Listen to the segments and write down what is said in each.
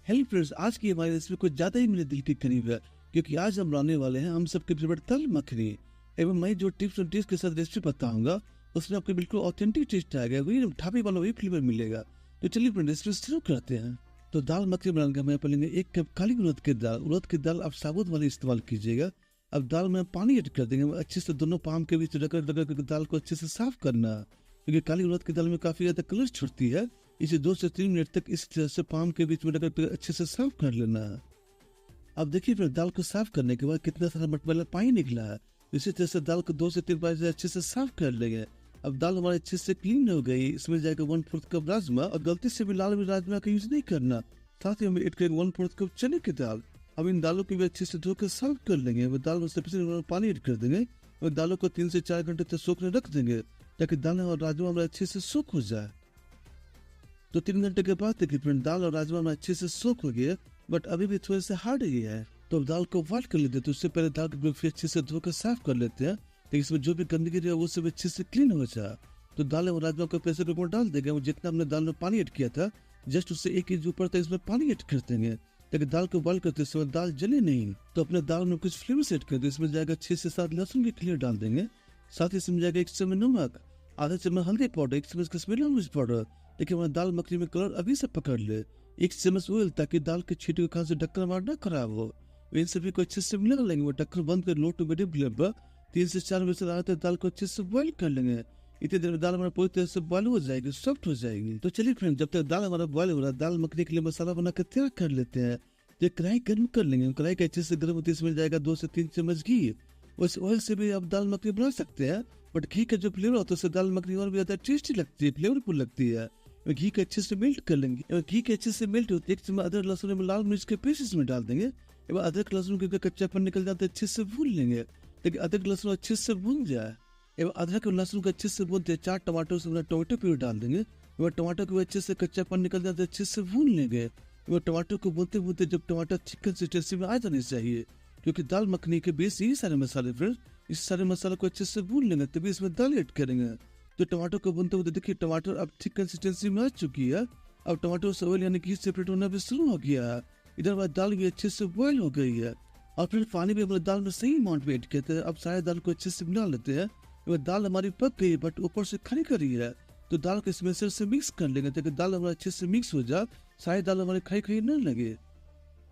Hello friends, आज की हमारी रेसिपी कुछ ज़्यादा ही मेरे दिल के करीब है क्योंकि आज हम बनाने वाले हैं हम सबके फेवरेट दाल मखनी। एवं मैं जो टिप्स और ट्रिक्स के साथ रेसिपी बताऊंगा उसमें आपको बिल्कुल ऑथेंटिक टेस्ट आएगा, वही ढाबे वाला वही फ्लेवर मिलेगा। तो चलिए अपनी रेसिपी शुरू करते हैं। तो दाल मखनी बनाने का मैं पहले 1 कप काली उड़द की दाल आप साबुत वाली इस्तेमाल कीजिएगा। अब दाल में पानी ऐड कर देंगे, अच्छे से दोनों पाम के बीच रगड़ कर दाल को अच्छे से साफ करना, क्योंकि काली उड़द की दाल में काफी ज्यादा कलर छुटती है। इसे 2 से 3 मिनट तक इस तरह से पाम के बीच में रगड़ अच्छे से साफ कर लेना है। अब देखिए फिर दाल को साफ करने के बाद कितना सारा मटमैला पानी निकला है। इसी तरह से दाल को 2 से 3 बार से अच्छे से साफ कर लेंगे। अब दाल हमारे अच्छे से क्लीन हो गई। इसमें जाएगा 1/4 कप राजमा, और गलती से भी लाल राजमा का यूज नहीं करना। साथ ही हमें ऐड करेंगे 1/4 कप चने की दाल। अब इन दालों को भी अच्छे से धोकर साफ कर लेंगे। वो दाल में सबसे पानी ऐड कर देंगे और दालों को 3 से 4 घंटे तक सोखने रख देंगे ताकि दाल और राजमा हमारे अच्छे से सोख हो जाए। तो 3 घंटे के बाद देखिए फ्रेंड दाल और राजमा में अच्छे से सोख हो गया, बट अभी भी थोड़े से हार्ड ही है। तो अब दाल को वाट कर लेते हैं। तो उससे पहले दाल को फिर अच्छे से धोकर साफ कर लेते हैं ताकि इसमें जो भी गंदगी रहे वो सब अच्छे से क्लीन हो जाए। तो दाल और राजमा को प्रेशर कुकर में डाल देंगे। वो जितना हमने दाल में पानी ऐड किया था जस्ट उससे 1 इंच ऊपर तक इसमें पानी ऐड कर देंगे ताकि दाल को बॉइल करते समय दाल जले नहीं। तो अपने दाल में कुछ फ्लेवर्स ऐड कर दे। इसमें जाएगा 6 से 7 लहसुन की कलियां डाल देंगे। साथ ही इसमें जाएगा 1 चम्मच नमक, आधा चम्मच हल्दी पाउडर, 1 चम्मच कश्मीरी लाल मिर्च पाउडर। देखिए हमारा दाल मखनी में कलर अभी से पकड़ ले। 1 चम्मच ऑयल ताकि दाल के छींटे के खाने से ढक्कन हमारा ना खराब हो। इन सभी को अच्छे से मिला लेंगे। वो ढक्कन बंद कर लो टू मीडियम फ्लेम पर 3 से 4 मिनट तक दाल को अच्छे से बॉइल कर लेंगे। इतनी देर में दाल हमारा पूरी तरह से बॉइल हो जाएगी, सॉफ्ट हो जाएगी। तो चलिए फ्रेंड, जब तक दाल हमारा बॉइल हो रहा है दाल मखनी के लिए मसाला बना कर तैयार कर लेते हैं। तो कढ़ाई गर्म कर लेंगे। कढ़ाई के अच्छे से गर्म होती है इसमें जाएगा 2 से 3 चम्मच घी। उस ऑयल से भी आप दाल मखनी बना सकते हैं, बट घी का जो फ्लेवर होता है उससे दाल मखनी और भी ज्यादा टेस्टी लगती है, फ्लेवरफुल लगती है। घी के अच्छे से मेल्ट कर लेंगे। घी के अच्छे से मेल्ट होते 1 चम्मच अदरक लहसुन में लाल मिर्च के पीसेस में डाल देंगे। एवं अदरक लहसुन के कच्चापन निकल जाते अच्छे से भून लेंगे ताकि अदरक लहसुन अच्छे से भून जाए। एवं अदरक और लहसुन को अच्छे से भूनते 4 टमाटर से टोमेटो प्यूरी डाल देंगे। एवं टमाटर को अच्छे से कच्चापन निकल जाते अच्छे से भून लेंगे। एवं टमाटर को भूनते भूनते जब टमाटर थिक कंसिस्टेंसी में आ जानी चाहिए, क्योंकि दाल मखनी के बेस यही सारे मसाले फ्रेंड्स, इस सारे मसालों को अच्छे से भून लेंगे तभी इसमें दाल ऐड करेंगे। तो टमाटर को भूनते हुए देखिए टमाटर अब ठीक कंसिस्टेंसी में आ चुकी है। अब टमाटर से ऑयल यानी घी सेपरेट होना भी शुरू हो गया है। इधर बाद दाल भी अच्छे से बॉयल हो गई है और फिर पानी भी हमारे दाल में सही अमाउंट में ऐड किया था। अब सारे दाल को अच्छे से मिला लेते हैं। दाल हमारी पक गई है बट ऊपर से खड़ी खड़ी है, तो दाल को इसमें से मिक्स कर लेंगे ताकि दाल हमारा अच्छे से मिक्स हो जाए, सारी दाल हमारे खड़ी खड़ी न लगे।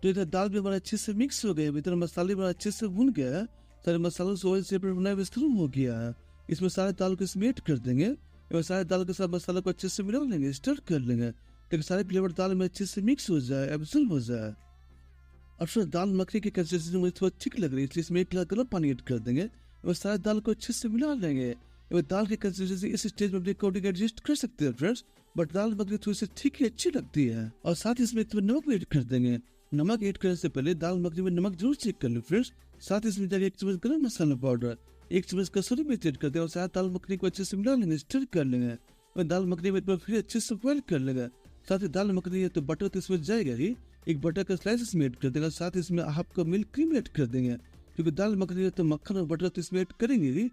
तो इधर दाल भी हमारा अच्छे से मिक्स हो गए। इधर मसाले हमारा अच्छे से भून गया है, सारे मसालों से ऑयल सेपरेट होना भी शुरू हो गया है। इसमें सारे दाल को इसमें ऐड कर देंगे और सारे दाल के साथ मसाला को अच्छे से मिला लेंगे, स्टर कर लेंगे ताकि सारे फ्लेवर दाल में अच्छे से मिक्स हो जाए, एब्सॉर्ब हो जाए। और फिर दाल मखनी की कंसिस्टेंसी मुझे थोड़ा ठीक लग रही है इसलिए इसमें 1 गिलास गर्म पानी ऐड कर देंगे और सारे दाल को अच्छे से मिला लेंगे। और दाल की कंसिस्टेंसी इस स्टेज में अपने अकॉर्डिंग एडजस्ट कर सकते हैं फ्रेंड्स, बट दाल मखनी थोड़ी सी ठीक ही अच्छी लगती है। और साथ ही इसमें नमक भी ऐड कर देंगे। नमक ऐड करने से पहले दाल मखनी में नमक जरूर चेक कर लो फ्रेंड्स। साथ ही इसमें जाकर 1 चम्मच गरम मसाला पाउडर, 1 चम्मच कसूरी मेथी ऐड कर दें और साथ दाल मखनी को अच्छे से मिला लेंगे, स्टर कर लेंगे और दाल मखनी में फिर अच्छे से बॉइल कर लेंगे। साथ ही दाल मखनी है तो बटर तो इसमें जाएगा ही, 1 बटर का स्लाइस इसमें ऐड कर देंगे। साथ ही इसमें half cup milk cream add कर देंगे, क्योंकि दाल मखनी है तो मक्खन और बटर तो इसमें ऐड करेंगे ही।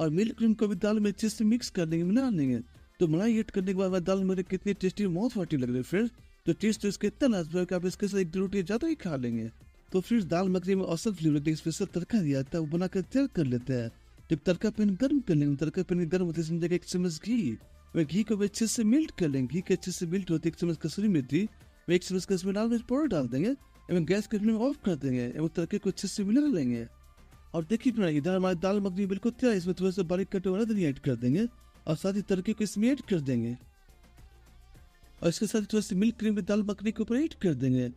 और मिल्क क्रीम को भी दाल में अच्छे से मिक्स कर देंगे, मिला लेंगे। तो मलाई ऐड करने के बाद दाल मेरे कितनी टेस्टी माउथ वाटी लग रही है फ्रेंड्स। तो टेस्ट तो इसका इतना लाजवाब कि आप इसके साथ 1 रोटी ज्यादा ही खा लेंगे। तो फिर दाल मखनी में औसत फ्लेवर का स्पेशल तड़का दिया था वो बनाकर तैयार कर लेते हैं। जब तड़का पैन गर्म कर लेंगे, तड़का पैन गर्म होते समझेगा 1 चम्मच घी, वह घी को भी अच्छे से मेल्ट कर लेंगे। घी के अच्छे से मेल्ट होते 1 चम्मच कसूरी मेथी, 1 चम्मच कश्मीरी लाल मिर्च पाउडर डाल देंगे एवं गैस की फ्लेम ऑफ कर देंगे एवं तड़के को अच्छे से मिला लेंगे। और देखिए इधर हमारी दाल मखनी बिल्कुल तैयार है। इसमें थोड़ा सा बारीक कटे हुए धनिया ऐड कर देंगे और साथ ही तड़के को इसमें ऐड कर देंगे और इसके साथ थोड़ा सा मिल्क क्रीम भी दाल मखनी के ऊपर ऐड कर देंगे।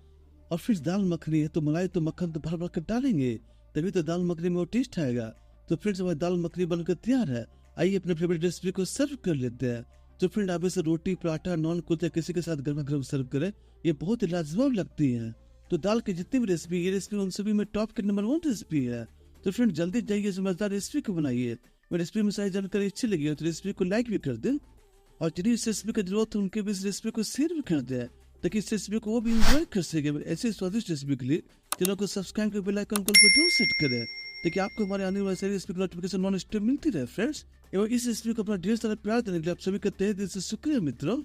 और फिर दाल मखनी है तो मलाई तो मक्खन तो भर भर कर डालेंगे, तभी तो दाल मखनी में वो टेस्ट आएगा। तो फिर हमारी दाल मखनी बनकर तैयार है। आइए अपने फेवरेट रेसिपी को सर्व कर लेते हैं। तो फ्रेंड आप इसे रोटी, पराठा, नॉन कुलचा किसी के साथ गर्मा गर्म सर्व करें, ये बहुत ही लाजवाब लगती है। तो दाल की जितनी भी रेसिपी ये रेसिपी उन सभी में टॉप के नंबर 1 रेसिपी है। तो फ्रेंड जल्दी जाइए समझदार रेसिपी को बनाइए। रेसिपी में सारी जानकारी अच्छी लगी है तो रेसिपी को लाइक भी कर दें और जिन्हें इस रेसिपी की जरूरत है उनके भी इस रेसिपी को शेयर भी कर दें ताकि इस रेसिपी को वो भी एंजॉय कर सके। ऐसे स्वादिष्ट रेसिपी के लिए चैनल को सब्सक्राइब कर बेल आइकन को जरूर सेट करें ताकि आपको हमारे आने वाले सारी रेसिपी की नोटिफिकेशन नॉन स्टॉप मिलती रहे फ्रेंड्स। एवं इस रेसिपी को अपना ढेर सारा प्यार देने के लिए आप सभी का तहे दिल से शुक्रिया मित्रों।